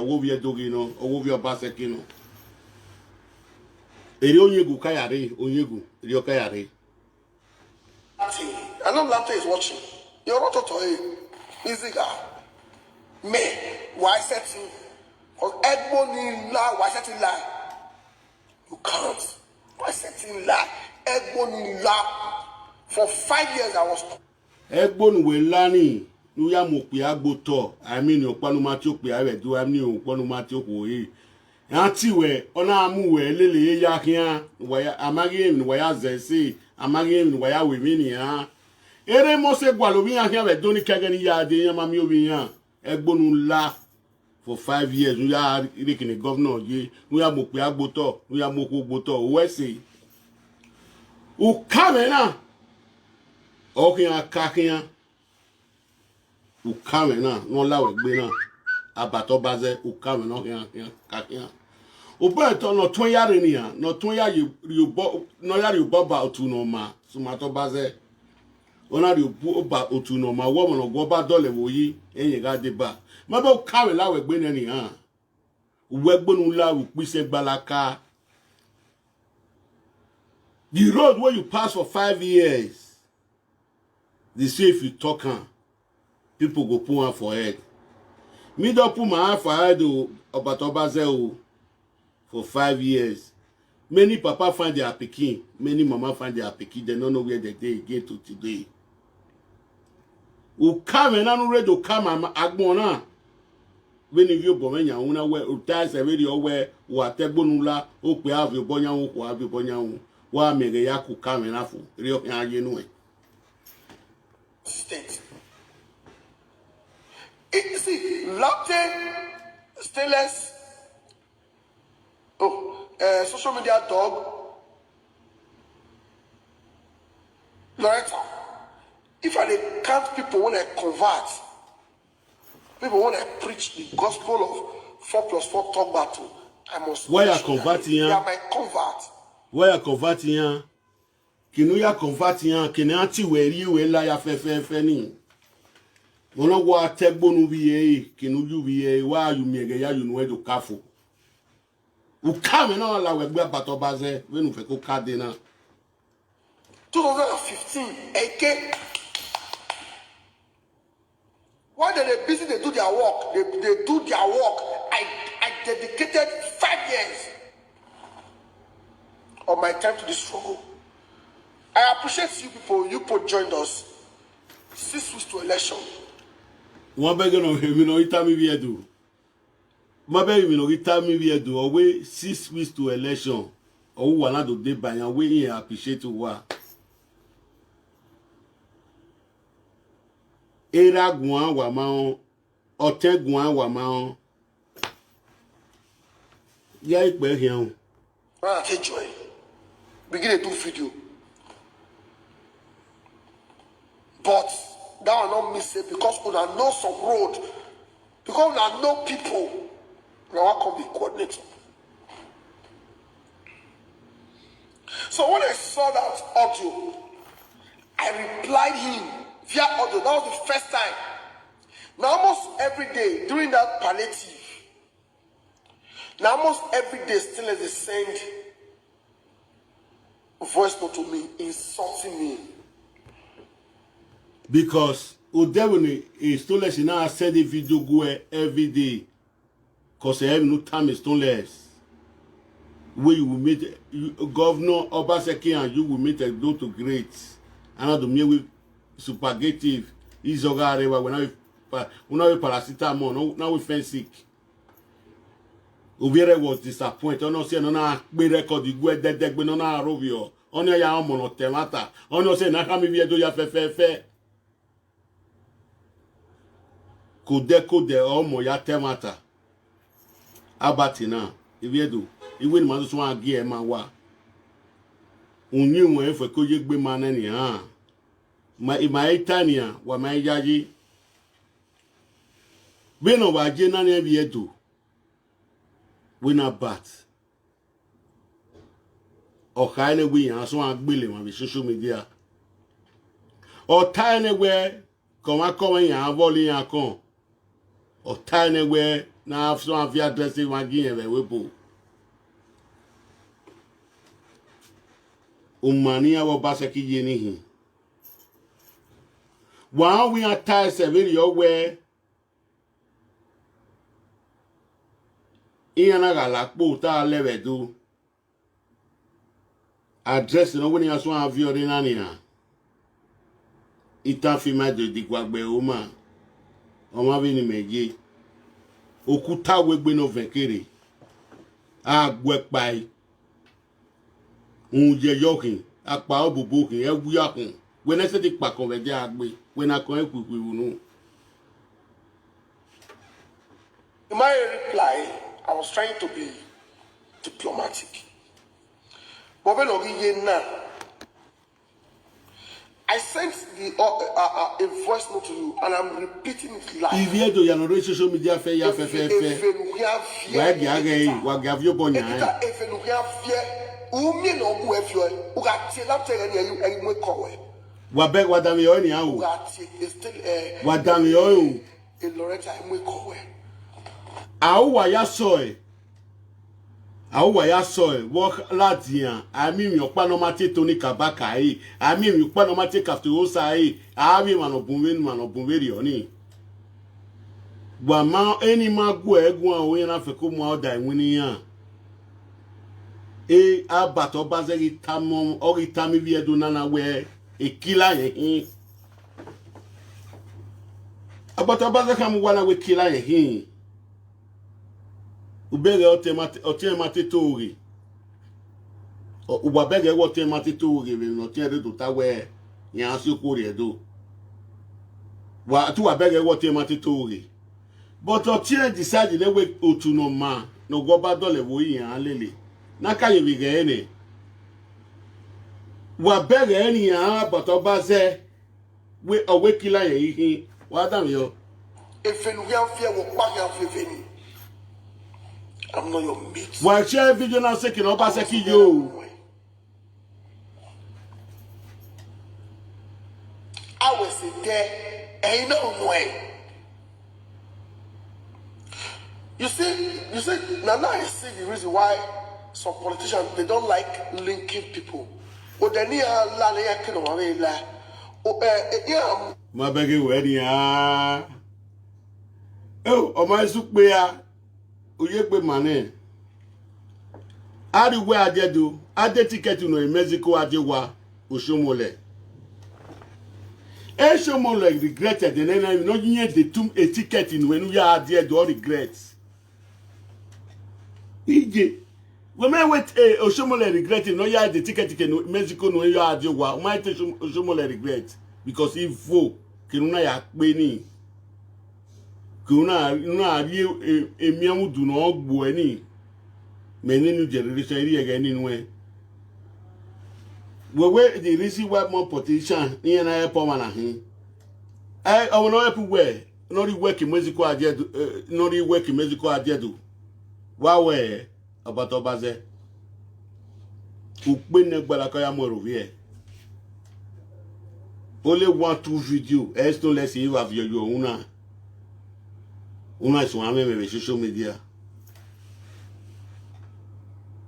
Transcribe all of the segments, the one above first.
wo vie dogino o wo vie basekino eri onyegu kayare onyegu eri okayare I know Latte is watching. You're not a easy guy. Me, why setting? Because Egbo lie, why setting lie? You can't. Why setting lie? Egbo lie. For 5 years I was. Egbo we lani. Nuya mokpi agboto. I mean okpanu mati okpi awedu. I mean okpanu mati okwoye. Yanti we ona amu we lele ya kian. Waya amagi ni waya zesi. Amagi ni waya wemini ha. Ere mose gwalobi ya kian we doni kagani ya de yamami obi ya. Egbo nu la. For 5 years, we are making a governor. We are mokpi agboto. We are moku agboto. Wesi. U kamena. Okiya kakiya. U kamena. No lawe gbena. Abato baze. U kamena. Okiya kakiya. U beto no 20 yari ni ya. No 20 yari yu boba otu no ma. Sumato baze. Ona yu boba otu no ma. Womo no goba dole woyi. Enye gade ba. Maba u kame lawe gbena ni ya. Uwegbonu la ukpise balaka. The road where you pass for 5 years, they say if you talk on, people go put one for head. Me don't put my hand for head about Obaze for 5 years. Many papa find their pikin, many mama find their pikin, they don't know where they get to today. U come and I'm ready to come agbona. When you go when you wanna wear utas already aware what tebonula ope have your bonya who have your bonya wa mege yaku come na fu rio yan ye no State. See, Latte, Stainless, social media dog, Loretta. If I count people when I convert, people when I preach the gospel of 4+4 talk battle, I must. Why are converting? They are my convert. Why are converting? Kinu ya converting? Kini anti weri we la ya fe ni. Wono wa tegbonu biye kinu ju biye wa yu miege ya yu nwe do kafo. U kame na la we gbe abato baze we nu fe ko kade na. 2015, AK. While they're busy, they do their work. They do their work. I dedicated 5 years of my time to the struggle. I appreciate you people. You people joined us. 6 weeks to election. One beggar no me no ita mi bi edu. Ma be mi no ita mi bi edu. Owe 6 weeks to election. Owo wa na do dey by yan we appreciate wa. Era guan wa ma on ote guan wa ma on ya ipe hian I take joy. Begin to do video. But that will not miss it because we know some road. Because we know people. We want to be coordinator. So when I saw that audio, I replied him via audio. That was the first time. Now almost every day during that palliative, now almost every day still as they send voice note to me, insulting me. because Odewini is Stoneless now send a video go every day. Cause I have no time is Stoneless. Where you will meet Governor Obaseki and you will meet a do to great. And not to me with supergative. Is Ogareva when I paracetamol, now we feel sick. Obiere was disappointed. Ono say no na gbe record igwe dedegbe no na rovio. Ono ya omo no temata. Ono say na kami bi edo ya fe. Kode omo ya temata. Abati na. Ibi edo. Iwe ni ma so agi e ma wa. Unyi won e fe ko ye gbe ma na ni ha. Ma itania wa ma yaji. Be no wa je na na bi edo. We not bat. Or kind of we and so on billion on the social media. Or tiny where come and have volley and come. Or tiny where na so avia address wa gin e wepo umania wo baseki ye ni hin wa we atai se very owe iyana gala po ta lewe do address no we ni aso avia ore na ni na ita fi ma de digbagbe o ma o ma bi ni meje okuta wegbe no venkere agwepai unje yokin apa obubukin ewuyakun when I say the pack of the agbe when I come we will know. In my reply, I was trying to be diplomatic. But when I sent a voice note to you, and I'm repeating it live. If you do your social media fair, ya fair. Why gage wa gavio bonya. If you have fear, umi no bu efio. Uga tie lapte ni ayi mu kowe. Wa beg wa dami yo ni awu. Uga tie is still wa dami yo. In Loretta mu kowe. Awu wa ya so e. Awu wa ya so e wo ladian ami mi opa no mate to ni kabaka e ami mi opa no mate kafto osa e ami manobunwe oni wa ma eni magu egun awon yan afe ko mu oda enwini yan e abato bazeri tamom ori tami bi edo nana we e kila yen abato bazeri kam wala we kila yen ubere otemate tori ubabere otemate tori we no tie do tawe yan si ko re do wa tu wabere otemate tori but otie decide le we otu no ma no go ba dole wo yan lele na kaye bi ge ene wabere eni yan but oba ze we owe kila yen hin wa dam yo efenu yan fie wo pa yan fefeni. I'm not your mate. Why share video now second or baseki yo? I was there, ain't no way. You see, now I see the reason why some politicians they don't like linking people. Oh, they need a la ya kino la. Oh, yeah. My baggy wedding oh, my soup bear. Oyegbe mane ariwe ajedu ade ticket no in Mexico ajewa Oshomole Oshomole regretted and then no yin a ticket in when you are there do regrets ije we may wait Oshomole regretted no ya the ticket in Mexico no you are ajewa might Oshomole regret because if fo kinuna ya pe ni kuna ri emiamu du no gbo eni meninu generation ri ege ninu e we the reason why more politician in na help man ahin I will not help where no ri work in Mexico ajedu no ri work in Mexico ajedu wa we about obaze upe ne gbara ka ya mo ro vie only 1-2 video esto let's see you have your una is one me social media.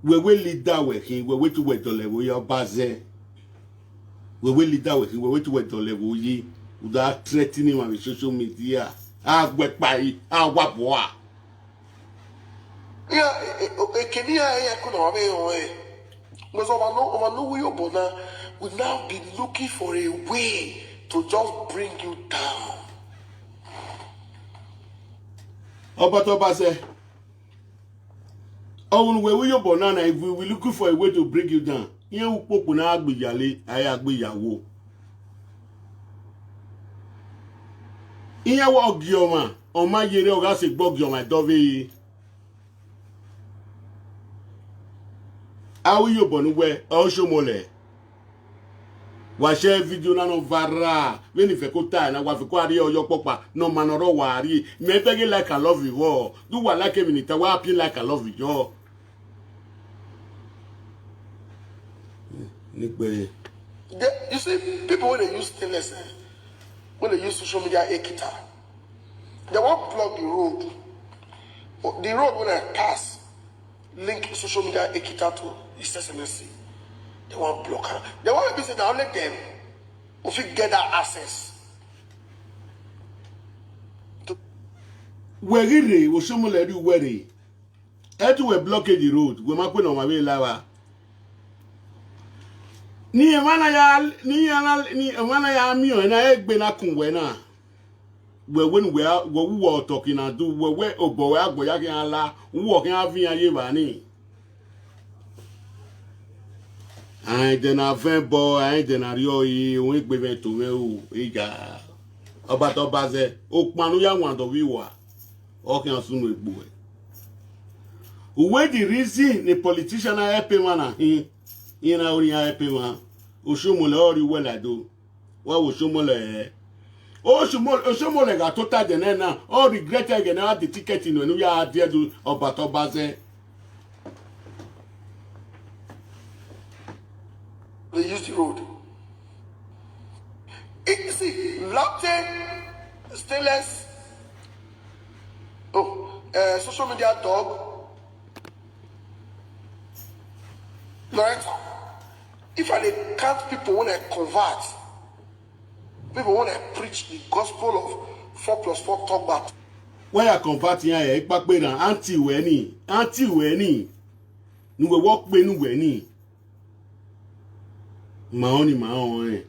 We will lead that way. We wait to wait to level your base. We will lead that way. We wait to wait to level ye without threatening my social media. Ah, wet by what boy. Yeah, can you could have away? Because over no way bona will now be looking for a way to just bring you down. Oba say, oh, where we your banana if we will looking for a way to bring you down. You popo na agbe yale, I agbe yawo. Iya wa ogioma, o ma yere oga se gbogioma dove. Awi yo bonu we, Oshomole. Wa share video na no vara when if ko ta na wa fi ko ari oyo popa no manoro wa ari me beg like I love you all do wa like a minute wa happy like I love you all you see people when they use stainless when they use social media ekita they won't block the road The road when I pass, link social media Ekita to His Excellency. They want block her. They want to be saying that only them if you get that access. Where it was some let you where it. Etu we blockade the road. We ma put on my way lawa. Ni emana ya mi o na egbe na kunwe na. We when we who talking and do we obo we agbo ya kin ala wo kin afi aye ba ni. Ai de na ven bo ai de na rio yi won egbe me to me o ija. Oba to baze o panu ya wan do wi wa. O kin asunu egbo e. Where the reason the politician are help man in our help man Oshomole ori wela do wa Oshomole Oshomole ga total de na all regret again na the ticket in when we are there do obato baze they use the road. See, Latte, stainless, social media dog. Loretta, if I count people when I convert, people when I preach the gospel of 4+4 talk back. When I convert here, I back by an anti-weni, no walk by no weni. My own,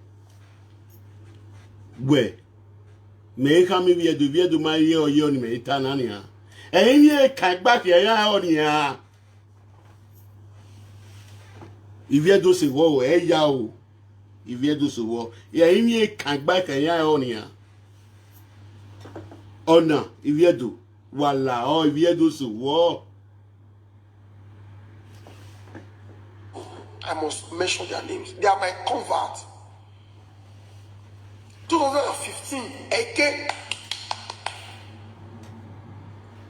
where may come here to my year or year, me Tanania. And here, cut back here, on here. If you do so well, yao. If you do so well, you can't back a ya on here. Oh no, if you do, voila, oh, if you do so well. I must mention their names. They are my convert. 2015, again.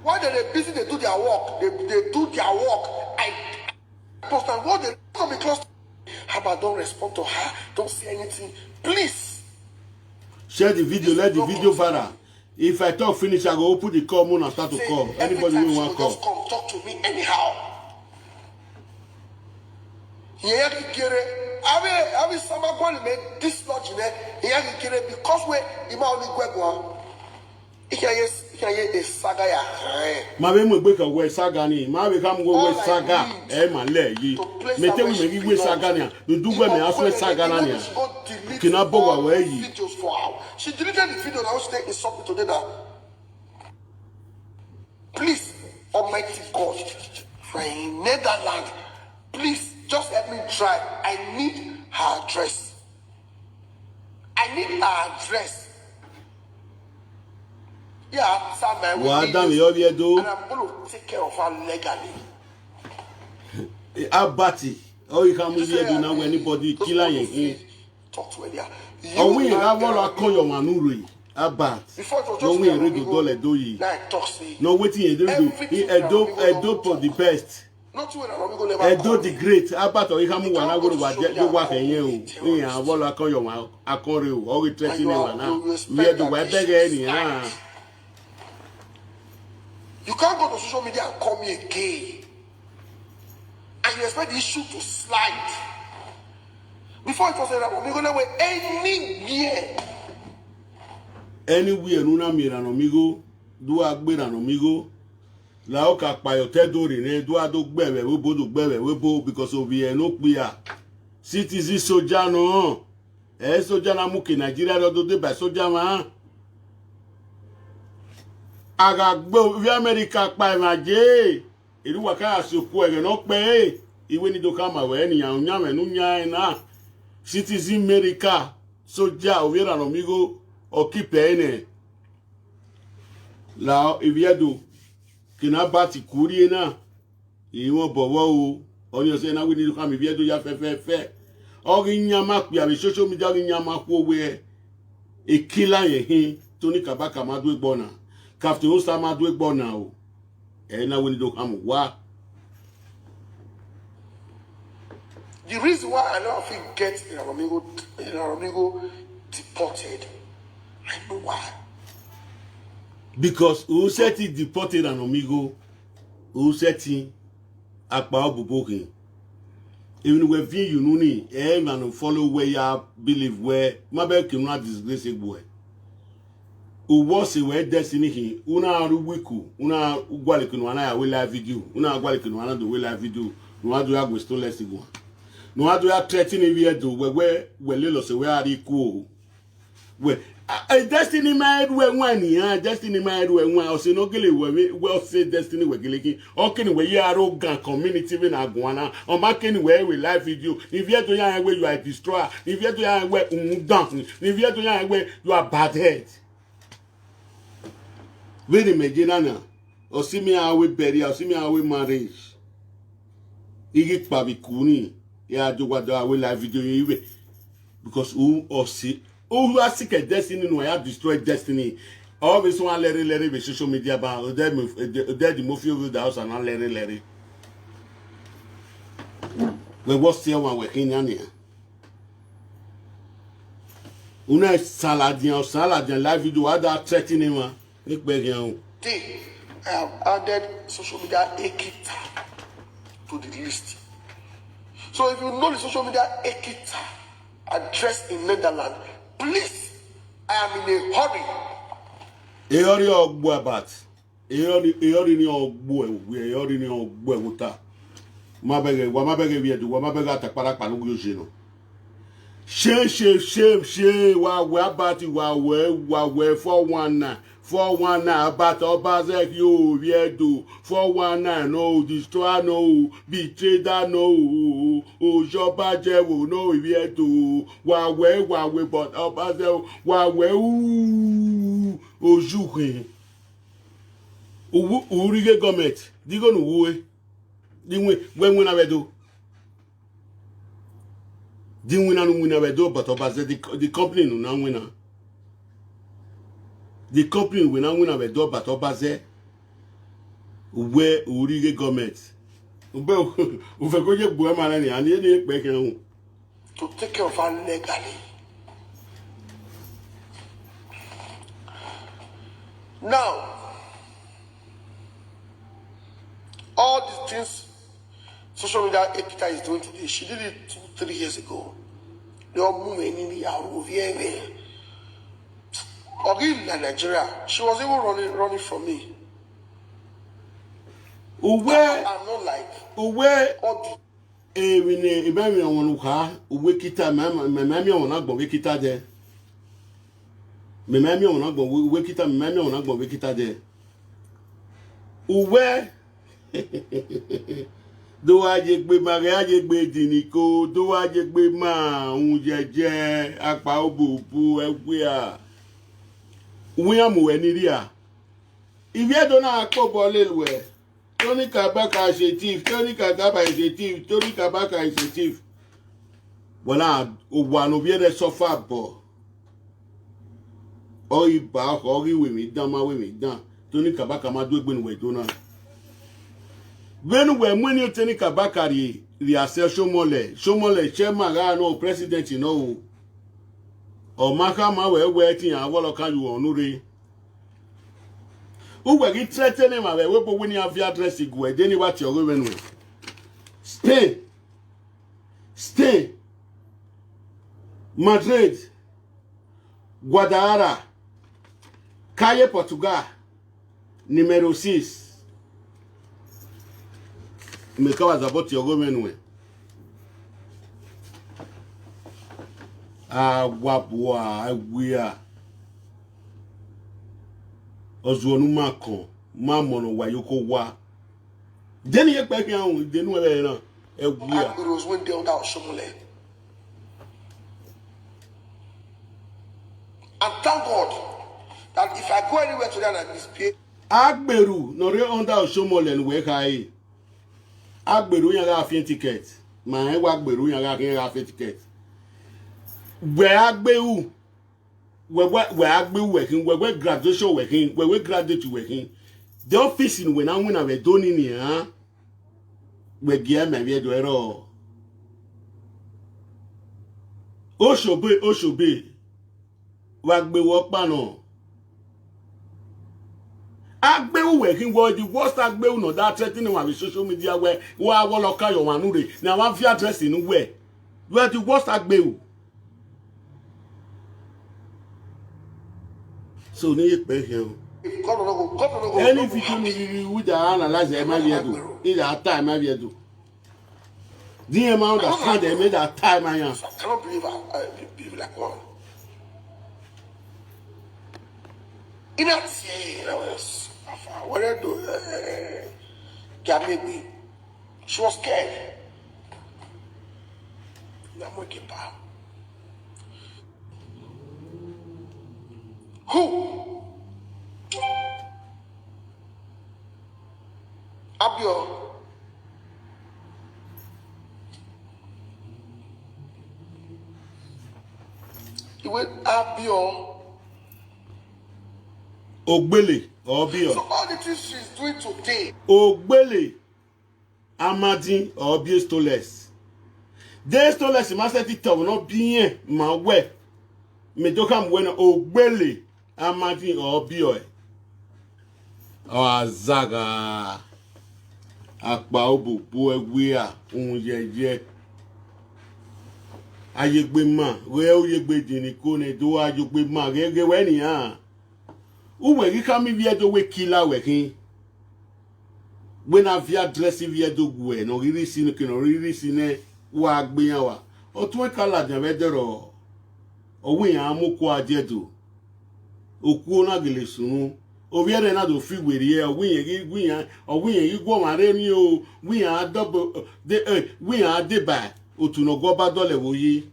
While they're busy, they do their work. They do their work. I post and what they come be close to her, but don't respond to her, don't say anything. Please. Share the video, let the video viral. If I talk finish, I go open the call moon and start to call. Anybody who want call. Just come talk to me anyhow. Yeah, I mean, someone going to make this lodge in there. Because we only go. A saga ya. Ma be mo gbe kan we saga ni. Ma be kam go we saga. E ma le yi. Me te we me we saga ni. Do do we me aso saga na ni. Kina bo wa we yi. She deleted the video now stay in something today that. Please, Almighty God, for in Netherlands, please just help me try. I need her address. I need her address. Yeah, Sam, What damn you be do? And I'm going to take care of her legally. Abati. Oh, you can't move here do now anybody kill her. Talk to her. Oh, we have all our call your manuri. Abat. No, we read the dollar do ye. No, waiting, you do. Edo for the best. Edo the great. Abat or you come when I go to work and you. We have all our call your man. I call you. All we threatening now. We are the web again. You can't go to social media and call me a gay. And you expect the issue to slide. Before it was said that we're going to wait anywhere, Nuna Miranomigo, do Agberanomigo, Laoka Payotedori, do Adogbe, we both Bebe, because of the Enopia. Citizen Sojano, Sojana Muki, Nigeria, do the best Sojama. Agagbo vi America pa imaje iru wa ka asoku e no pe iwe ni do kama we eniyan nya me nu nya na citizen America soja overa no migo o kipe ene la iviedo kina bati kuri na iwon bowo o oni o se na we ni do kama iviedo ya fe o ri nya ma pe abi social media ri nya ma ku owe e kila yen hin to ni kabaka ma do egbona Kafte Osta ma do egbo na o. E na we do am wa. The reason why I don't think get Iraromigo deported, I know why. Because who said he deported an Omigo? o setting apa obubokin even we view you no ni man follow where you believe where ma be kinu na disgrace boy o was we destiny hin una ruwiku una ugwale kinu ana ya we live video una agwale kinu ana do we live video no adu ya go stole less go no adu ya threaten every do we lelo se we are equal we destiny made when destiny made when o se no gele we say destiny we gele o kini we ya arrogant community we na gwana o ma kini we live video if you to ya we you are destroyer if you to ya we undan if you to ya we you are bad head we the medina o si mi awe bury o si mi awe marriage igi pa bi kuni ya jogwa do awe live video iwe because who or see who has seek a destiny no have destroyed destiny. All this one Larry with social media about dead the movie of the house and not Larry. We was still one working on here. Una saladian live video other threatening one. Make beg you. I have added social media Ekita to the list. So if you know the social media Ekita address in Netherlands, please, I am in a hurry. Eori ogbo abat. Eori ni ogbo ewe. Eori ni ogbo ewuta. Mabege wi edu. Mabege atakpara panu yojino. Shame. Wa we abati wa we 419. 419 about Obazek you Viedo 419 no destroy no betray that no Ojoba Jewo no Viedo wa we but Obazek wa we Ojuhe Urige government digo no we diwe when na wedo diwe na no wina wedo but Obazek the company no na wina. The company will not win a door, but Obaze where Urige government. To take care of her legally. Now, all these things social media Ekita is doing today, she did it 2-3 years ago. They are moving in the Aruvier. Or in Nigeria, she was even running from me. I'm not like all the Ibemi on Luka, Wikita, Mammy on Agbo Wikita there. Mammy on Agbo Wikita, Mammy on Agbo Wikita there. Uwe do I get be Maria be Dinico, do I get be ma, Unjeje, Akpaubu, Ewia. We are Mueniria. If you don't know a couple little way, Tony Kabaka is a thief, Tony Kagaba is a thief, Tony Kabaka is a thief. Well, I one of the sofa boy. Oh, you back, or you with me, down my way, down. Tony Kabaka, my doing with Dona. When you Tony Kabaka, the assertion Shomole, chairman, no president, you know. Or Makama were waiting and Wolokan you on Nuri. Who were it threatening him? I will when you have your address, you go, then what you're going with. Stay. Madrid, Guadalajara, Calle Portugal, numero 6. Me covers about your going with. Wapwa agwia Ozuonu makon mamono wayoko wa deni ye pe kan denu e na egwia Agberos went down that Shomole. And thank God that if I go anywhere today and I misbehave, Agberu no re under Shomole we kai Agberu yan ga fin ticket ma e wa Agberu yan ga fin ticket. Where Agbeu, where Agbeu working, where graduation working, where graduate working, the office in when I win a done in here, where Guillaume and Viedro. Oshobe, Wagbe Wokbano. Agbeu we kin wo the worst agbeu no that threatening on social media where wa wo lo ka yo wanu re na wa fi address inu where you are the worst agbeu. So ni pe here. Any video we da analyze e ma be do. It that time ma be do. The amount of time they made that time I am. I cannot believe I believe like one. In that scene, I was what I do. Gammy, she was scared. I'm waking up. Who? Abio. He went Abio. Ogbele Obio. So all the things she's doing today. Ogbele Amadin Obio Stoles. Des Stoles master tita no bien ma we. Me doka mwena Ogbele Amadin Obio. O azaga. Akpa obubu egwe a unyeje. Ayegbe ma, we oyegbe dini ko ne do ayegbe ma gege we ni ha. Uwe gi kami viedo we killer we kin. When I via dress viedo gwe no riri sine ke no riri sine wa agbe yan wa. O tun kala jan be dero. O wi yan amoko ajedo. Oku na gele sunu. O viere na do fi weri e o wi yan igwo mare ni o wi yan double wi yan de ba o tun no go ba dole wo yi.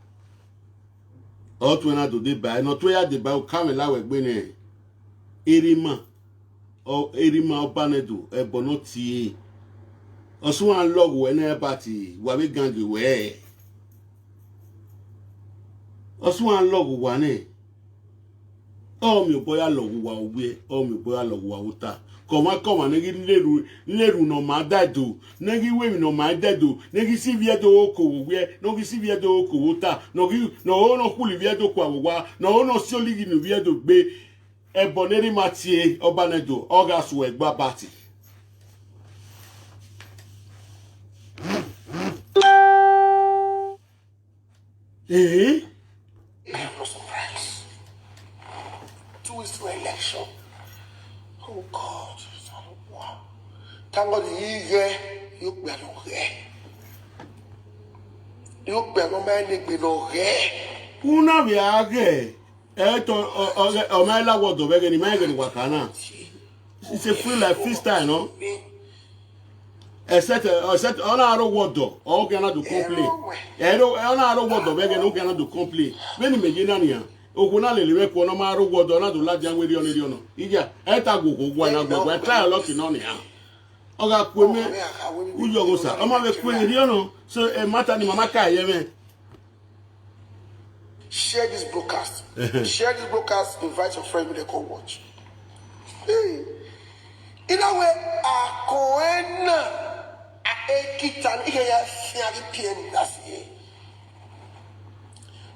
O tun na do de ba no to ya de ba o kamela we gbe ni. Erima obanedo ebono tie osun an log we na party wa be gangi we osun an log wa ne o mi boya log wa owe o mi boya log wa uta koma negi leru no ma dado negi we mi no ma dado negi si viedo okowo we no gi si viedo okowo ta no kuli viedo kwa wa no si oligi no viedo gbe Eboneri Matie Obanedo August Wegba Bati. I am not surprised. 2 weeks to election. Oh God. Wow. Thank God you be no here. You be no man be no here. Una viage. Eto o my la wodo be ni my wakana. It's a free like freestyle, no? Except on our wodo, all cannot do complain. On our wodo be no cannot do complain. When you begin ania, o kuna le lewe ko no ma ro wodo na do la jan we ri ono. Ija, eta go gwa na gwa try a lot in on ya. Oga ku me ujo go sa. O ma be ku ri ono, so e matter ni mama ka ye me. Share this broadcast. Share this broadcast. Invite your friend when they come watch. Hey. In a way,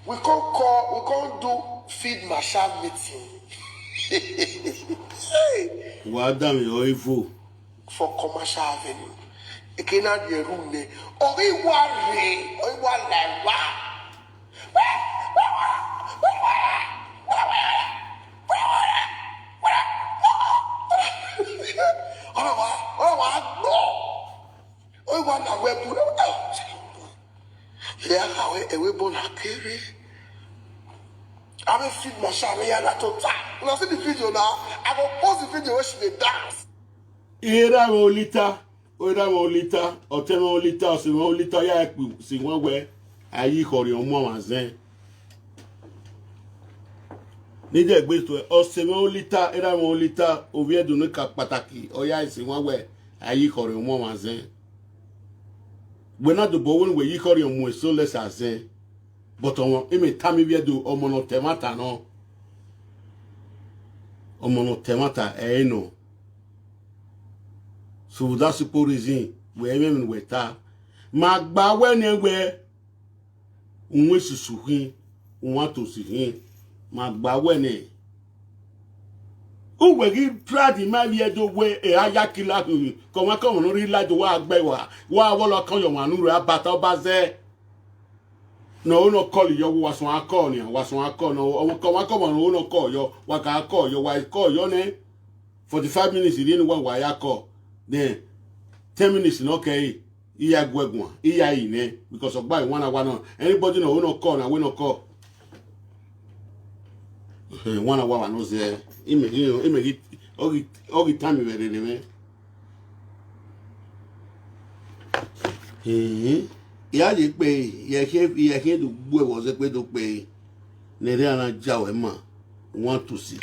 we can't do feed marshal meeting. Hey. Wadam yo For commercial avenue. It cannot be a room. Ori wa like wow. I will feed my shaman to time. When I see the video now, I will post the video where she dey dance. Era molita, otema olita, osema olita ya ekpu si won we ayi kori omo wanzen. Ni de gbe to osema olita, era molita, oviedo no ka pataki, oya si won we ayi kori omo wanzen. We na do bo won we yi kori omo so less azen. But on ime tami viedo omo no temata no. Omo no temata no. So that's the reason we even with that. Magba when we unwe susuhin, unwa to sihin. Magba when Uwe gi tradi ma vie do we e ayakila hu. Koma koma no ri la do wa agbe wa. Wa wo lo kan yo manu re abata obaze. No no call yo wa so akọ ni wa so akọ no o koma koma no call yo wa ka call yo wa call yo ne 45 minutes ni wa ya call. Then 10 minutes no okay. Iya gwegwa. Iya ine because of by 1 hour no. Anybody no call na we no call. 1 hour no say imegi ogi time very me ya je pe ye ke do gbo e wo se pe do pe ne re ara ja we ma want to see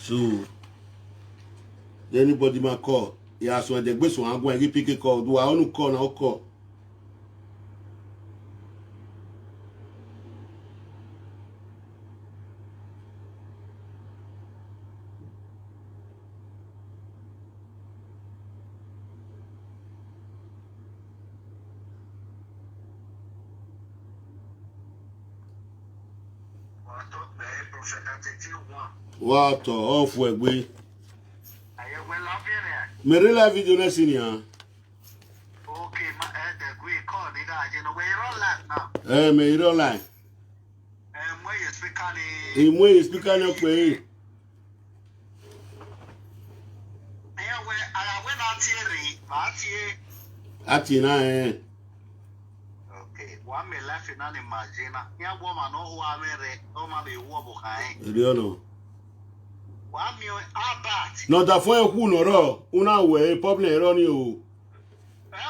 so anybody ma call ya so de gbe so agun e pick call do wa onu call na o call wa to off we gbe mere la video na sinia okay the great call did I you know we online now me iro line where you speak mwe you speak an pe where I went out here ati na okay one me life na imagine ya woman no who amere o ma be wo bo kan ri ono one me abat no da fo e ku no ro una we problem ro ni o no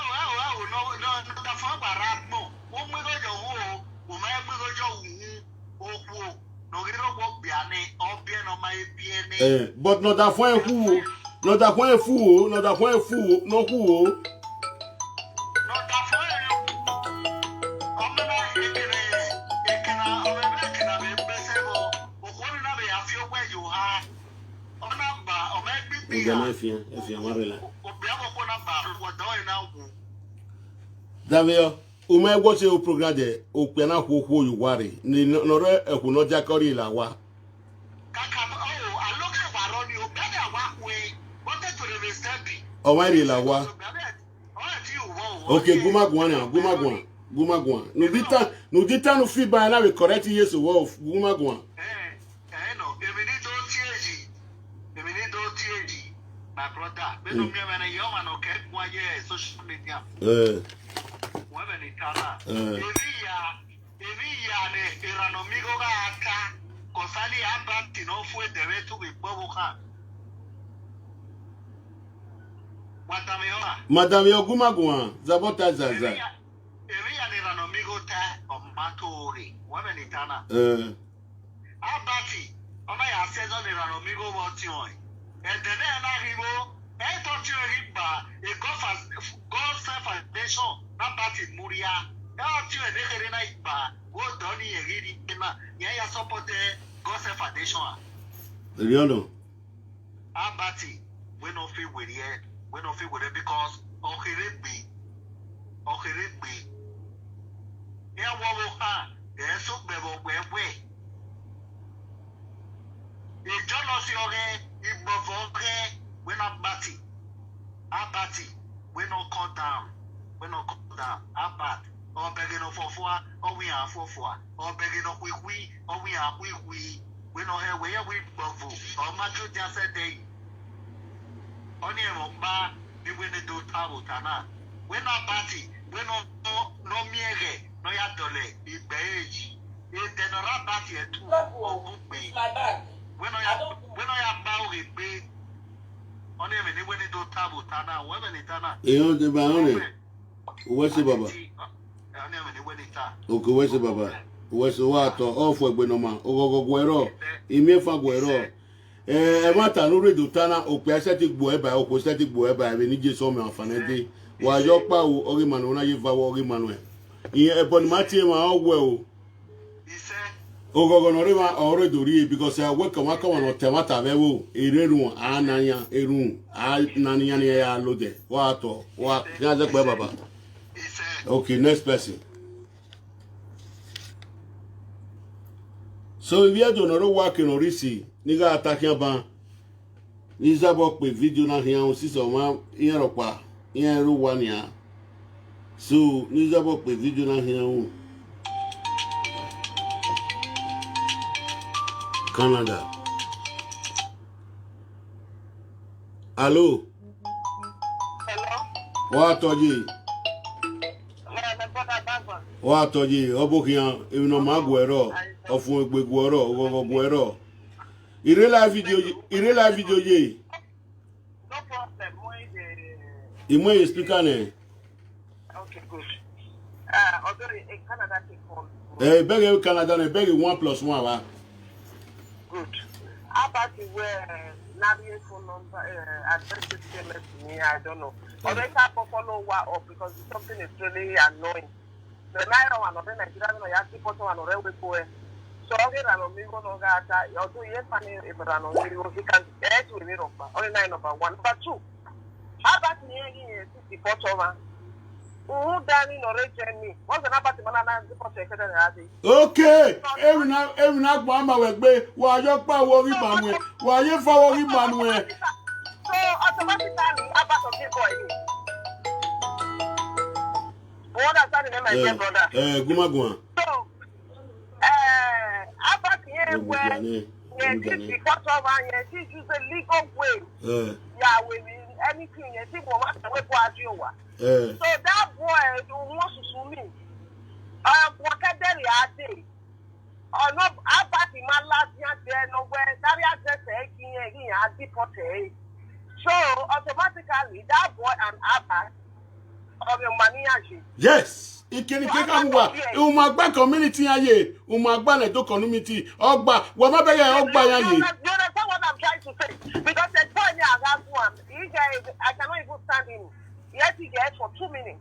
da fo barat mo o me go jo wo o ma me go jo wu o ku no giri ro bo biane o bie no ma e bie ni but no da fo e ku no da fo e fu no da fo e fu no ku o no da fo e o me na ekena o me be ekena be besebo o ko ni na be afio gwe ju ha Ngana efia marela Davio o me go se o program de o pe na kwokwo yuware ni no re ehun no jakori la wa kaka o aloke waro ni o beda wa we wanted to register o wa ri la wa okay gumagwan no dita no fit by na we correct yes wo gumagwan no Emini do TG my brother be no me na yo man o ke kwa ye social media wa be ni tara evi ya ne irano migo ga aka kosali abati no fu de retu bi bobo kan madame yo gumagwan zabota zaza evi ya ne irano migo ta o matori wa be ni tana abati Oma ya season de rano migo woti on. And then na ribo e to ti riba e God self foundation na party muria. E o ti e de na iba wo do ni e ri na ya support God self foundation. Leono. Abati we no fit with here. We no fit with it because okere gbe. E wo ha e so gbebo gbe. Jealousy we not batty. Abati, we not cut down. Abat, or begging of 4 or we are 4 or begging of we, or we are we know where we both or macho just a day. Only a bar, we win the do tabo tana. We not batty, we no mere, no yadole, it beige. It did not batty at 2 or me. When I am bowing big, only when it do tabo tana, women in tana. De baone. What's the baba? Okay, what's the baba? What's the water? Off with Benoma, Ogo Guero, Imefa Guero. Mata no redo tana, o pathetic boeba, o pathetic boeba, we need you so many fanati. While your power, Oriman, when I give our Oriman. Here upon Matthew, my old well. He said, Ogogo no rema ore dori because I work on no temata vewo ererun ananya erun ananya ne ya lode wa to wa ya ze pe baba. Okay, next person. So if you don't know work in orisi niga attacking ban ni zabo pe video na hian o si so ma yen ropa yen ru wa ni a. So ni zabo pe video na hian o Canada. Hello. What are you? What are you? Obokian, even on my guero, of one big guero, over guero. Irela video, ye. No problem. You may speak on it. Okay, good. Although in Canada, people. Beg Canada, beg 1+1, va. Good. How about you where Navi's phone number address is to me? I don't know. But I can't follow what up because something is really annoying. The night on another Nigerian, I have to put on a railway boy. So I get an amigo no gata, although yes, he can get to Europe, only 9 number 1. Number 2. How about me? 64 over. Who done in origin me? What's the number to Manana? Okay, every now, Mama will be while your power rebound, while you follow rebound. So automatically, about of this boy. What does that name, my dear brother? Gumagua. So, about here where because of she use a legal way. Yeah, with anything, you think what you are. So that boy who wants to sue me, what can they say? Or not, about the man last year, there nowhere, that is just a deported. So automatically, that boy and Abba of your money. Yes, it can take a Umagba community. Umagba leto community. Ogba, Wamabe, Ogba. You understand what I'm trying to say? Because the point I have one, I cannot even stand him. Yes, he gets for 2 minutes.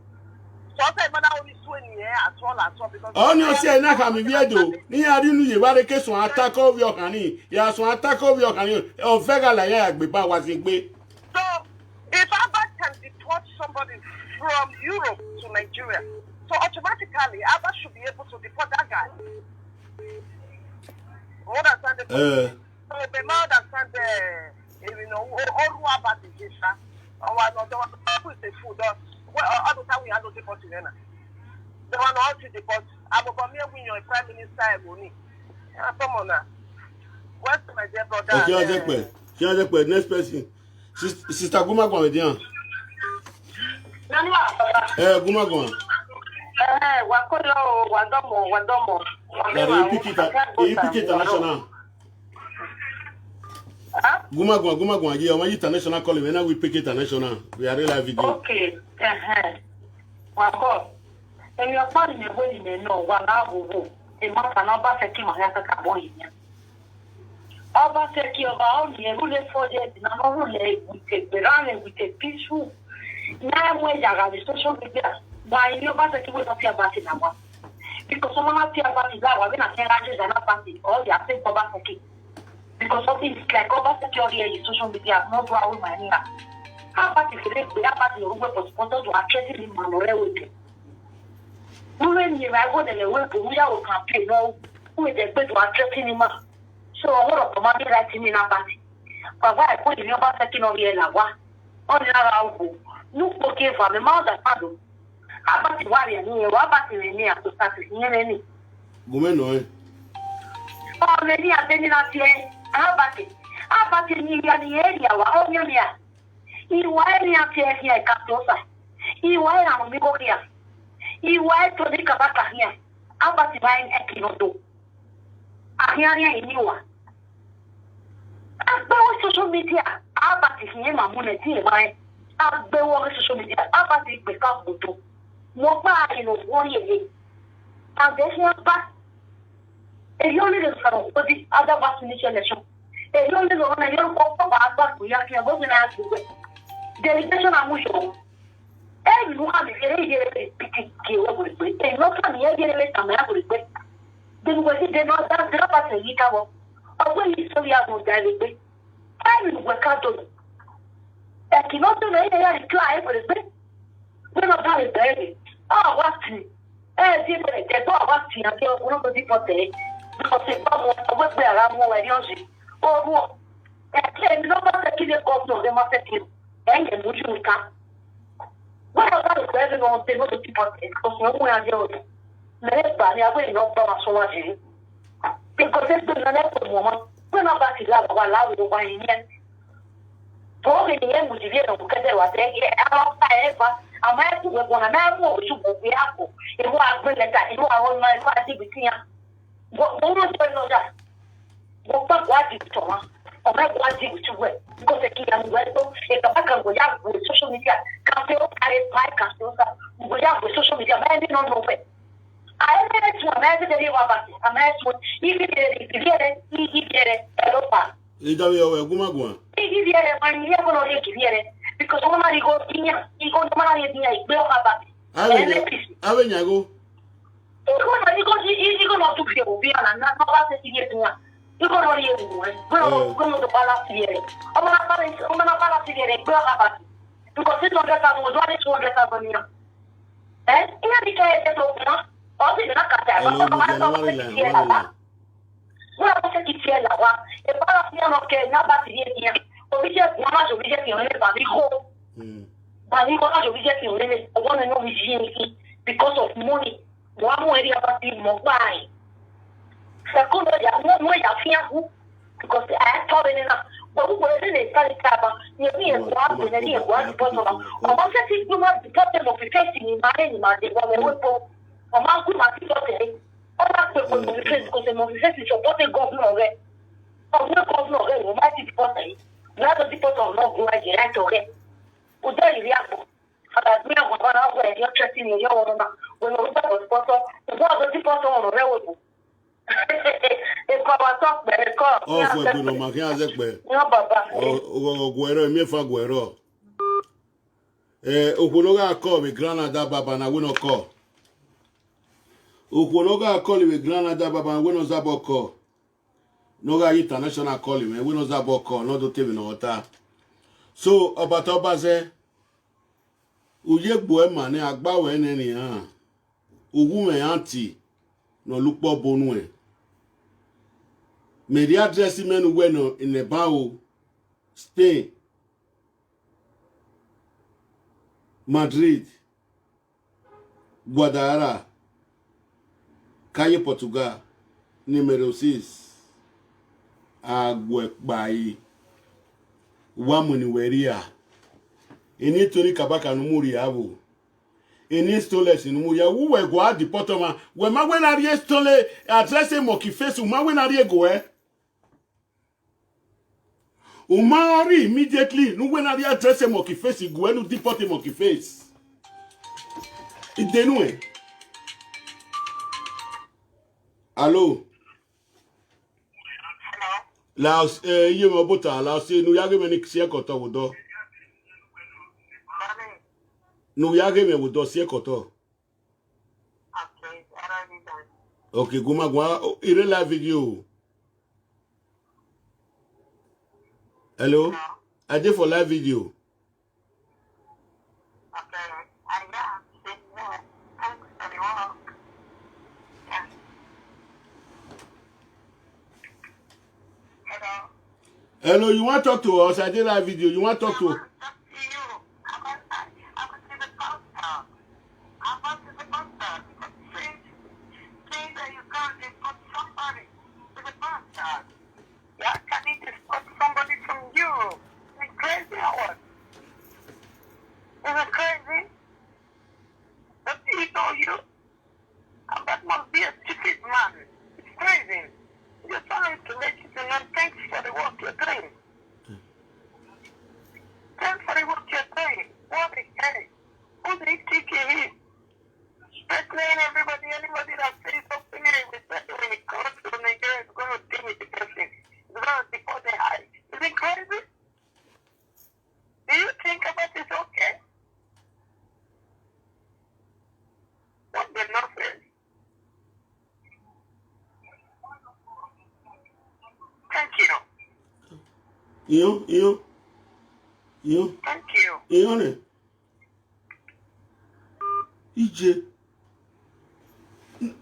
So I said, Mother only 20 at all because. Oh, no, say, Nakami Viedo. Near you, what a case on attack of your honey. Yes, one attack of your honey. Oh, Vega Layak, Biba was in way. So, if Abba can deport somebody from Europe to Nigeria, so automatically Abba should be able to deport that guy. Understand the so they may understand the all who Abba is this. Or who is the food? All the time we had to deport in Ghana. They want all to deport. I'm going to win your prime minister. Come on now. What's my dear brother? Okay, next person. Sister Gumagua with you. Gumagua. Wadomo. You pick it international. Gumagua, yeah, when international call when we pick it international. We are live video. Okay. Wako. And your father may well know what I will. A month and over Seki Mahaka Kaboy. Over Seki of our rule for the Namorule with a Berane with a peaceful. Now, when you are the social media, why you about to go to about it now? Because someone has to about it now, when I say I are not party, all the same for Seki. Because something is like over security and social media, no problem, my name. How about if we have party or for sponsors to attract him on the way? When you are going to work, we are campaign, no, who is a bit to attract him. So, a lot of money writing in our party. But why I put in your second of year, Lawa, on our no okay for the mouth of Pado. How about the warrior near what about the near to start near any? Woman, already attending us here. How about it? How about in the area? What you here? He why me up here Catosa. He why I'm go here. He why to the Kabaka here. How about the buying Ekinodo? I hear in you. About social media. How about it here, my money? Why? I'll be over social media. How about it become Buto? Mobile in 1 year. And there's one back. If you only look for the other vaccination election, if you only look on your papa, we are going to ask you. Delegation of Musho. Everyone is very picking, and not from the other way. Then we did not drop us a little. Or when you saw your daily. I will work out on it. And you not do any reply for the bit. We're not done it, baby. Oh, what's it? There's no what's it. I'm going to be for day. Because it's not what we are more like yours. Or what? And no matter if you go, they must have you. And you would come. What about the president of the people? Because no one has yours. Everybody, I will not promise so much. Because there's been an epic woman. We're not back to love while I will buy in yet. For the end, we did not get there. However, I'm happy with one another. You will be apple. It was brilliant that you are on my party between you. What was going on that? What did you want? Or what did you wear? Because the kid and well, if the back and go out with social media, can't feel I can't feel that. Go out with social media, man, you don't know it. I managed to imagine that you are back. I managed to even if you get it, he did it. Europa. He did it when you're going to give it. Because somebody goes in here, he goes to marry in here, he will have back. I will go. You're going to be a and not about the year. You're going to hear we're going to balance here. I'm going to balance here, we'll have back. Because it's 100,000 was only 200,000 here. And in the case, it's open. Well, I said it's here now. If I see no care, not back here. We just want to reject your name, but we go. But we want to reject your name. I want to know his because of money. One more area about the mobile. Second, I want more of because I told him enough. But who was in a study cover? You mean one with any one bottle. I want to see you want to put them of the facing in my animal. They want to I'm not good at it. I'm not going to because the mobilization is supporting governor already. I'm not governor already. We might be supporting. Not the people are not going to get already. We don't react. We are going to have you're trusting in your own. When we look at the sponsor, the one of the people on the railroad. It's our talk, but it's called. Oh, for good, no, Makia Zekbe. No, Papa. Oh, Guero, me for Guero. Ukunoga call me Granada Baba, and I will not call. Ukunoga call me Granada Baba, and we know Zabo call. Noga international call me, we know Zabo call, not to tell me no water. So, about Obaze, Uye Boemane, Agbawe, and any, Ugume auntie, no look for Bonue. May the address men who in the bow, Spain, Madrid, Guadalajara, Calle Portugal, número 6, Aguekbai, Wamuniweria. Ini Tony Kabaka Numuri Abu. Ini Stoles in Muria, who were go at the bottom. When my when I stole address a monkey face, my when I go eh. Umari immediately, no when I address a monkey face, you go to deport a monkey face. It didn't. Hello. Laos, you know, but Laos, you know, you many see a coto with door. No, you give me with dossier coto. Okay, go magua, irrelevant video. Hello? I did for live video. Hello, you want to talk to us? I did live video. You want to talk to us? Iyo. Thank you. Iyo ne. Ije.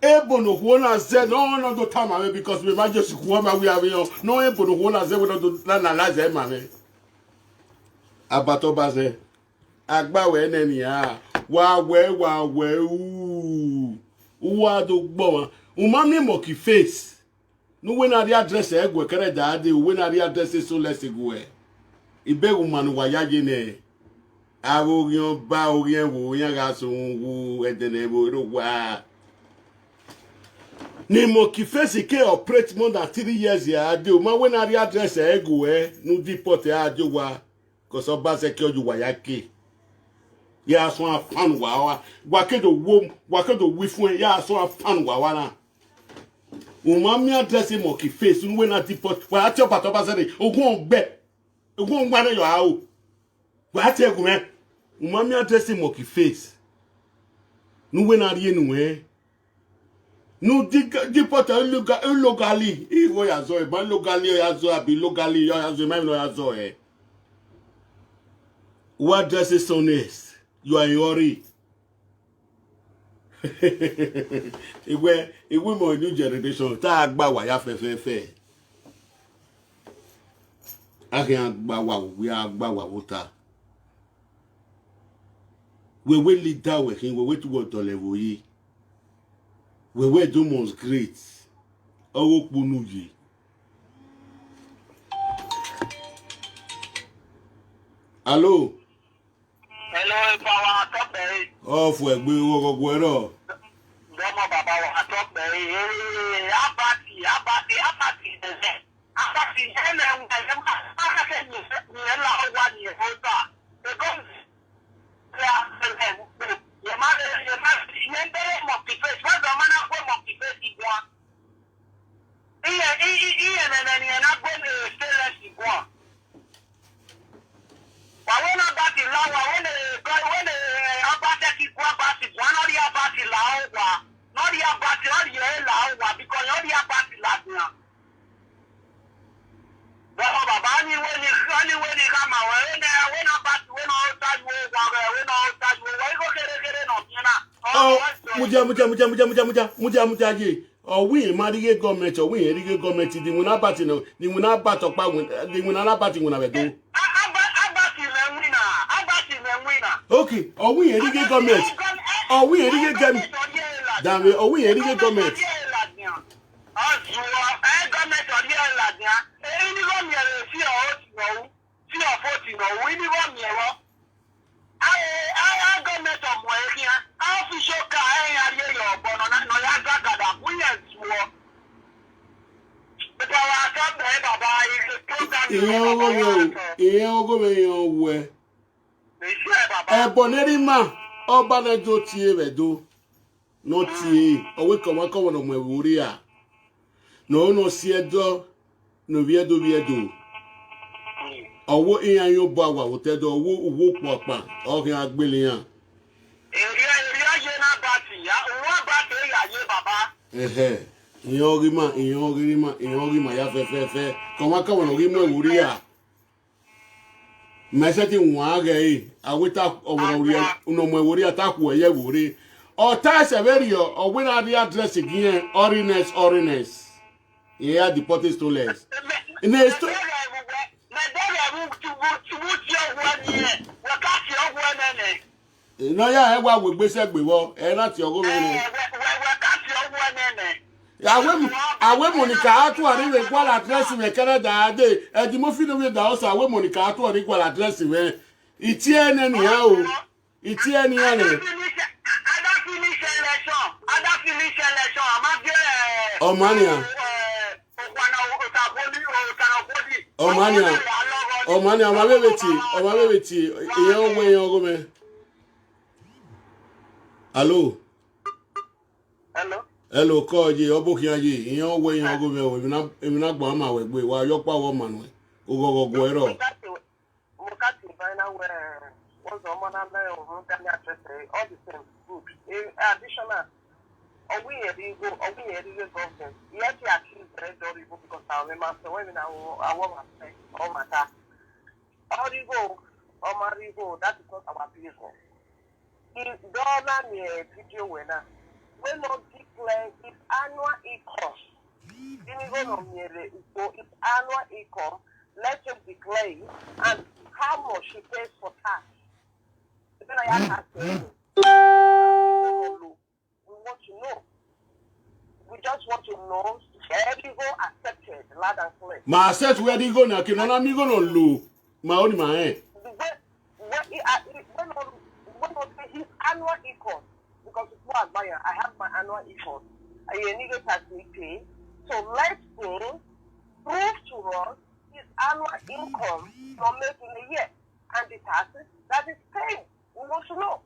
Ebo no huona ze no do tama me because we ma just huoma we have yo. No ebo no huona ze we do na la ze ma me. Abato baze. Agba we neni a. Wa we Uwa do gbo. Umami mo ki face. No we na the address egwe kere da de we na the address so let's go e. Ibe woman wa yaje ne. Aworion ba orien wo yan ga so wo edene bo ro wa. Ni mo ki face ke operate more than 3 years ya de o ma we na the address egwe no deport ya de wa ko so ba se ke oju wa ya ke. Ya so afan wa kedo wom wa kedo wi fun ya so afan wa na. Umami address mo ki face no we na deport wa ati obato ba se de ogun gba na yo a o wa ti egun me umami address mo ki face no we na ri enu no deport locally iwo ya zo e ba locally ya zo abi locally ya zo me no ya zo what address is on this you are in hurry iwe mo new generation ta agba wa ya fe akin agba wa we agba wa wota we leader we kin we to go to level yi we do most great owo punu yi hello Power top there. off we gbe ogogo ero Domo baba wa top there. Abati. Abati ene aka se ni la wa ni hota. Because ya ma yendere mo pipe so do mana ko mo pipe igwa. Iye na go ni stainless igwa. When abati lawa when abati igwa abati one or the abati lawa not the abati or the lawa because not the abati lawa. Baba ni when you come when abati when all time when all time why go get no muja je we marige government we erige government di wona abati no di wona abato pa di wona abati wona be do okay we erige government we erige government damn we erige government Eboneri oba na do tie wedo no tie owe komo ko wono mwuri a no siedo no viedo owo iyan yo bo awa wotedo owo popa okin agbele yan je na bati ya owo bati ya ye baba iyan rima ya fe komo ko wono ri mwuri a meseti nwa ge awita owono no mwuri ataku eye wuri o ta severio o we na the address again oriness yeah the potty stoles in the sto no ya e wa we gbese gbe wo e lati ogo re awe monica atu ari we gwa address we Canada ade e di mo fi no we da o sa awe monica atu ari gwa address we itie ne ni ha o itie ni ha ne Omania ma bebeti iyan ogo me hello koje obokin aye iyan ogo me o emi na gba ma we gbe wa yo pa wo manu ogogo ero Mokati final where was the one all the same good. Additional we government. Yes, we accuse the red door because I remember when I want to say, oh my God. Origo, that is not our business. If dollar me a video winner, we not declare its annual income. Its annual income, let him declare it, and how much he pays for tax. Then I ask we want to know. We just want to know Erigo accepted, loud and clear. Ma accept where they go now, can not me go no low. My own my hand. When his annual income, because it's more admired, I have my annual income. I need to tax me pay. So let's him prove to us his annual income from making a year and the taxes that is paid. We want to know.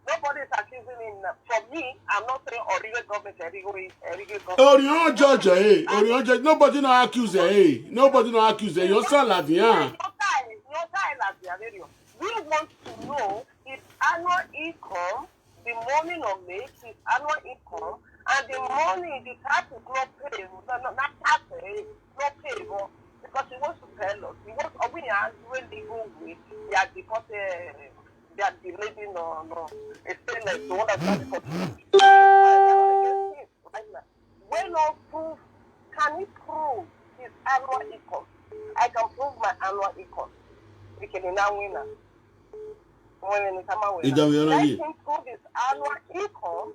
Nobody is accusing him. For me, I'm not saying Origo government, Erigo government. Orion judge, eh? Orion judge. Nobody no accuse, eh? Nobody no accuse. Your salad, yeah. We want to know his annual income, the money not made, his annual income, and the money the tax is not paid. Not tax, not paid. Because he wants to tell us. He wants, we are doing legal way. They are deported. They are delaying no. It's saying like the one that's not when no proof, can he prove his annual income? I can prove my annual income. We can now win. Let him prove his annual income.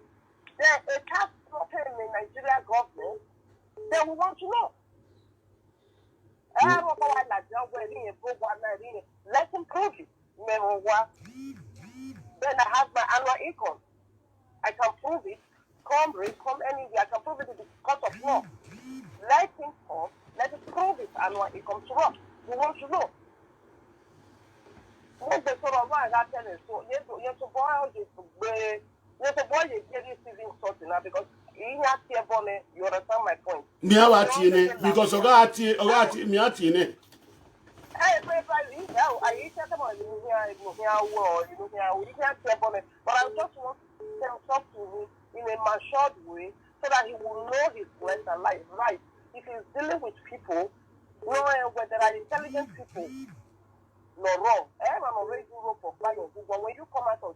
Then a tax in the Nigeria government. Then we want to know. Let him prove it. Then I have my annual income. I can prove it. Come anywhere. I can prove it in the court of law. Let him come. Let him prove his annual income to us. We want to know. Yes, the sort of one that telling so yes, boy is getting civil sorting now because he has here bonnet. You understand my point? Me have it because Ogati, me at it. Hey, I said about you here, we can't say bonnet, but I just want to talk to him in a matured way so that he will know his left and right. If he's dealing with people, knowing whether they are intelligent people. No wrong. I'm already wrong for flying. But when you come out on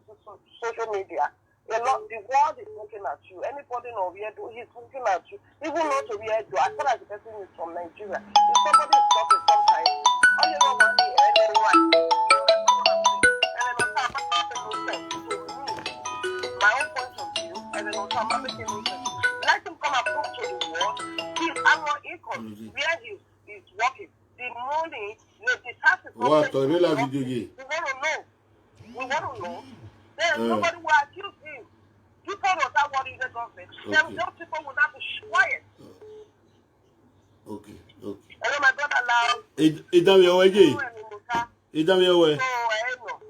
social media, the world is looking at you. Anybody know Weirdo, he's looking at you. Even not to Weirdo, as far as the person is from Nigeria. If somebody is talking sometimes, all you know what he my own point of view, and then also I'm making no sense. Let him come and prove to the world his annual income, where he's working. The money, the taxes. What? I really love you. We want to know. Then nobody will accuse him. People will not worry the government. Then those people will not be quiet. Okay. Hello, my brother Lau. Idam your way. Idam your way.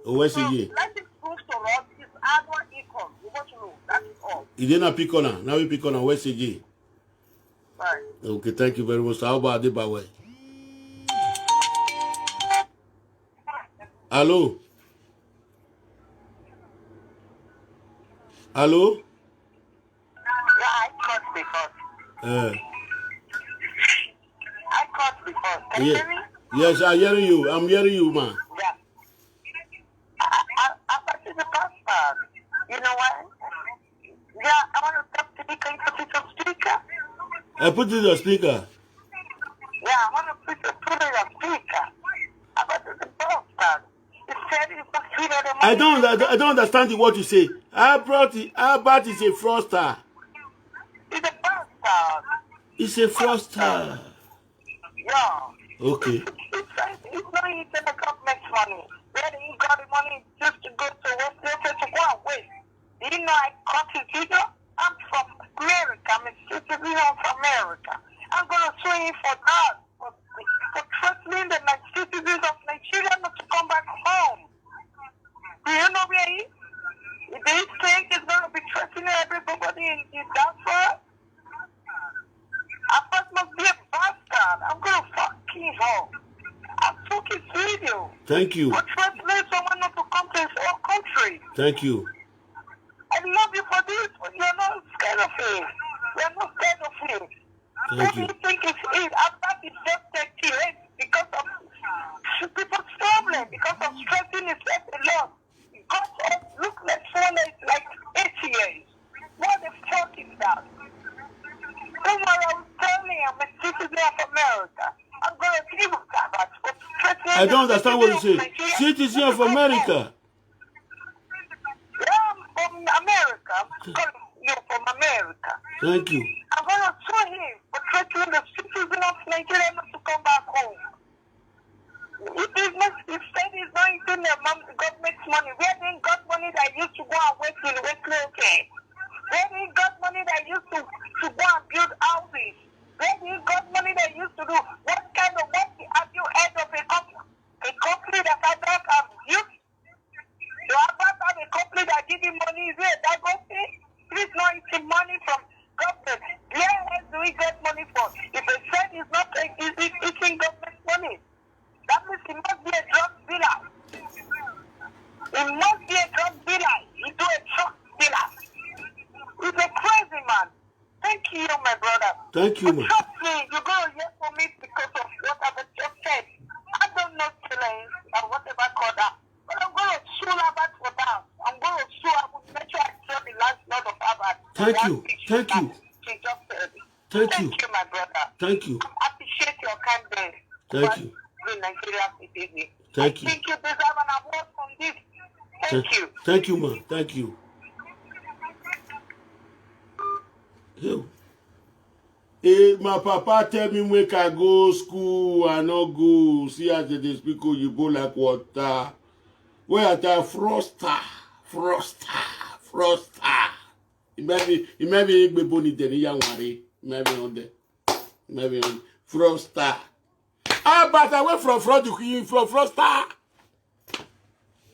Where's he? Let him prove to us his annual income. We want to know. That is all. He didn't pick on her. Now we pick on her. Where's he? Right. Okay, thank you very much. How about the way? Hello? Yeah, I caught before. I caught before. Can you hear me? Yes, I'm hearing you. I'm hearing you, man. Yeah. I thought you the pastor. You know what? Yeah, I want to talk to you. Can you put it on speaker? I put it on speaker. Yeah, I want to put it on speaker. I thought you the pastor. I don't understand what you say. Albert is a fraudster. He's a fraudster. It's a fraudster. Yeah. Okay. It's not even the government money. Where he got the money just to go to West Africa to go and wait. You know, I caught it. You know, I'm from America. I'm a citizen of America. I'm going to sue him for that. For threatening the citizens of Nigeria not to come back home. Do you know where he is? Do you think he's going to be threatening everybody in Biafra? I first must be a bastard. I'm going to fuck him up. I took his video. Thank you. For threatening someone not to come to his own country. Thank you. I love you for this, but you're not things. Thank What do you. you think it is? Abbas is just 38 because of people's problem, because of stressing himself a lot. Got up, look like someone is like 8 years. What the fuck is that? Don't worry, I was telling you, I'm a citizen of America. I'm going to deal with that. But I don't understand what you say. Citizen of America. Yeah, I'm from America. I'm calling you from America. Thank you. I'm going to sue him for threatening the citizen of Nigeria not to come back home. If he said he's not using the government's money, where they got money that used to go and work in Wesley, okay? Where they got money that used to go and build houses? Where they got money that used to do? What have you heard of a company that I don't have used? You have a company that give him money, is it that company? He's not using money from government. Where else do we get money from? If a friend is not eating government money, that means he must be a drug dealer. He must be a drug dealer. He do a drug dealer. He's a crazy man. Thank you, my brother. Thank you, man. Trust me, you're going to hear from me because of what I've just said. I don't know killings or whatever I call that. But I'm going to sue Harvard for that. I'm going to sue. I will make sure I tell the last lot of Harvard. Thank you. Thank you. She just said. Thank you. Thank you, my brother. Thank you. I appreciate your kindness. Thank you. Nigeria citizen. Thank you. I think you deserve an award from this. Thank you. Thank you, man. Thank you. Yo. Hey, my papa tell me make I go school, I no go. See as they speak Oyibo like water. Where at a froster. It may be a big bonny than a young worry. Maybe on the froster. Ah, but away from froster.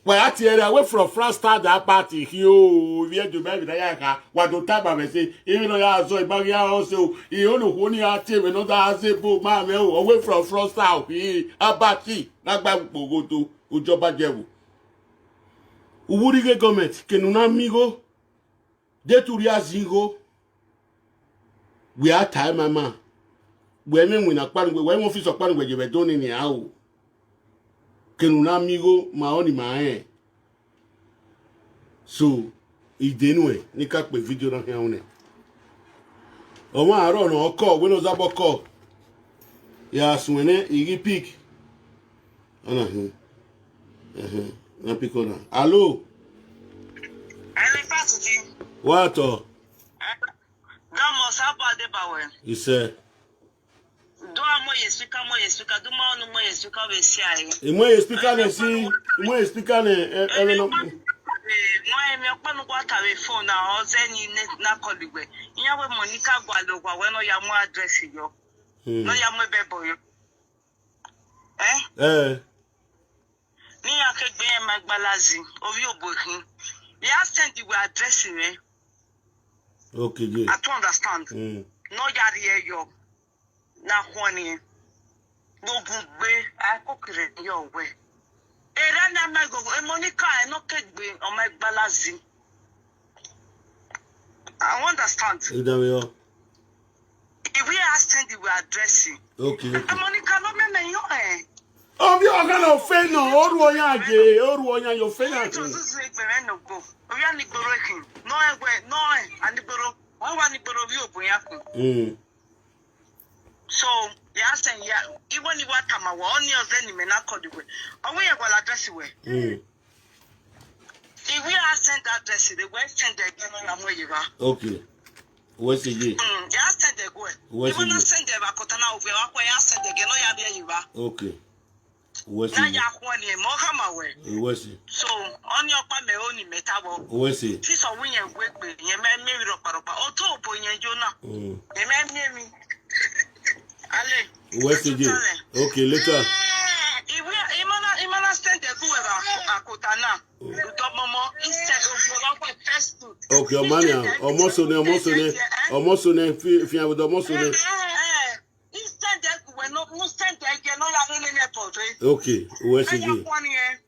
Well, I tell you, away from froster that party here. We had to maybe the yaka. What do time I say? Even though I saw a bag also, he only one year team and other has a book, mammy, away from froster. He a party. Not back go to Ujoba Jebu. Uburige government, Kenuna Migo, Deturia Zingo. We are time, mama. When we not when office of when you were done in the hour. Kenuna Migo, my only my so, he didn't nick up with video on here. Oh, I don't know, call, when was about call? Yes, when he pick. Na pick on. Hello. What? You said. Do a more speaker, do more speaker, we see. More speaker, and see, more speaker, and More phone now, or any na colleague. You have Monica Guadoga when I am more addressing you. No, you am a bebo. Eh? Me, I could be a Magbalazi of your booking. The accent you were addressing me. Okay, good. I don't understand. No, yari yo. Na honey. No good way. I cook it your way. Erana Mago, Monica, I no cake be on my Balazi. I understand. If we ask you, we are addressing. Okay. Monica, no me yo eh. Oh, you are gonna fail no. Or one your fail. No go. We are liberating. No, and libero. One libero view buyaku. So, yes, and even if what come one year, then you may not call the way. Or we are going to address it. If we are sent address, the West send again where you are. Okay. What's it? Yes, send the way. You will not send the Bakotana over where I send again. No, you are. Okay. What's now it? you are one year more come away. What's it? So, on your family only metal. What's it? This are winning work with you, man, maybe Ropa, or two point Jonah. You man, me. What's it? Okay, later. Okay, Omania, almost on if you have almost on it. Okay, what's it?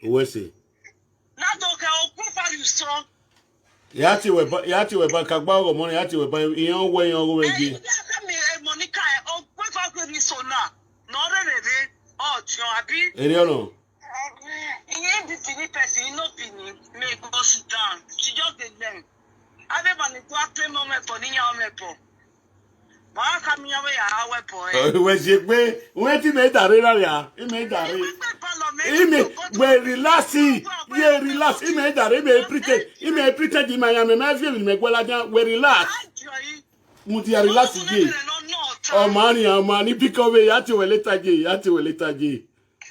What's it? Yati we back about money, Yati we buy in your way. Abi. Eriono. In the tiny person, no pini, may go sit down. She just did them. Everybody go up 3 moments for the young people. Ma come your way, our boy. When she pay, when he made that area, he made that. He made when relaxing, yeah, relax. He made that. He may pretend in Miami. My feeling make well again. We relax. Mutia relax again. Oh money, pick away. Yati we later G. Yati we later G.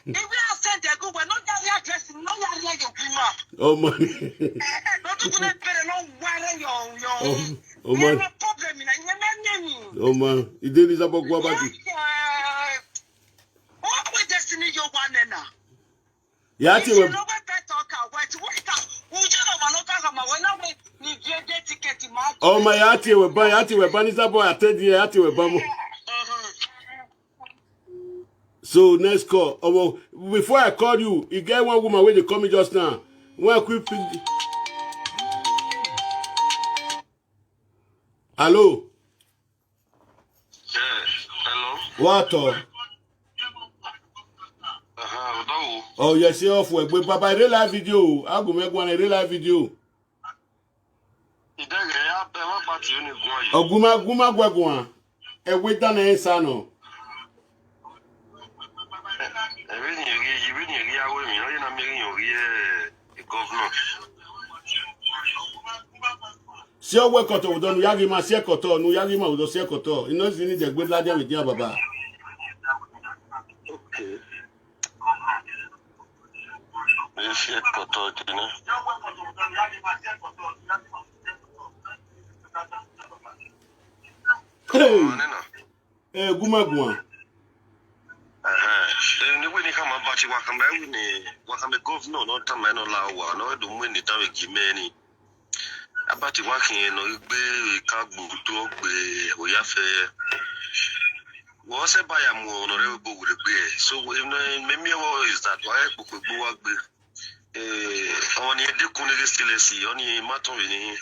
If we are sent a good one, not that address, no area you clean up. Oh money. Not to put a long wire, Oh man. Oh man. He did this about Guabati. What we destiny your one now? Yati we. Oh my Yati we ban is about I tell you Yati we ban. So next call. Oh, before I call you, you get one woman where they call me just now. One quick pick. Hello. Yeah, hello. What? Oh yes, you off work. But Papa, real live video. I go make one a real live video. Oh, guma gwagwa. E wait down e sano. Si o work out of done, you have him a sekoto, no you have him a do sekoto. You know you need a good lady with your baba. Okay. Sekoto, you know. Hey, guma gwa. Ni wini kama bachi wakame governor no tama no lawa no do mwini tawe kimeni abati wakin no igbe kagbu to gbe oyafe wo se baya mu honorable bogure gbe so me is that why gbogbo wa gbe oni edekun ni resiliency oni maton ni